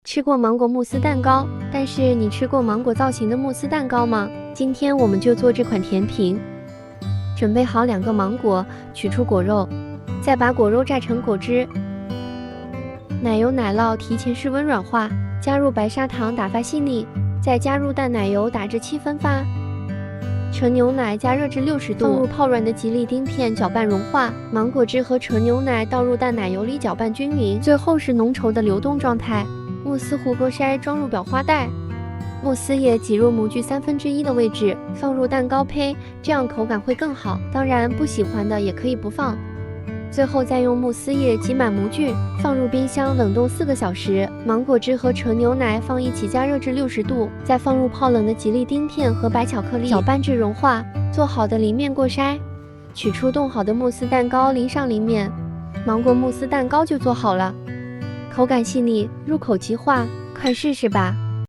吃过芒果慕斯蛋糕，但是你吃过芒果造型的慕斯蛋糕吗？今天我们就做这款甜品。准备好2个芒果，取出果肉，再把果肉榨成果汁。奶油奶酪提前室温软化，加入白砂糖打发细腻，再加入淡奶油打至7分发。纯牛奶加热至60度，放入泡软的吉利丁片，搅拌融化。芒果汁和纯牛奶倒入淡奶油里，搅拌均匀。最后是浓稠的流动状态。慕斯糊过筛，装入裱花袋。慕斯液挤入模具1/3的位置，放入蛋糕胚，这样口感会更好。当然，不喜欢的也可以不放。最后再用慕斯液挤满模具，放入冰箱冷冻4个小时。芒果汁和纯牛奶放一起加热至60度，再放入泡冷的吉利丁片和白巧克力，搅拌至融化。做好的淋面过筛，取出冻好的慕斯蛋糕，淋上淋面，芒果慕斯蛋糕就做好了。口感细腻，入口即化，快试试吧！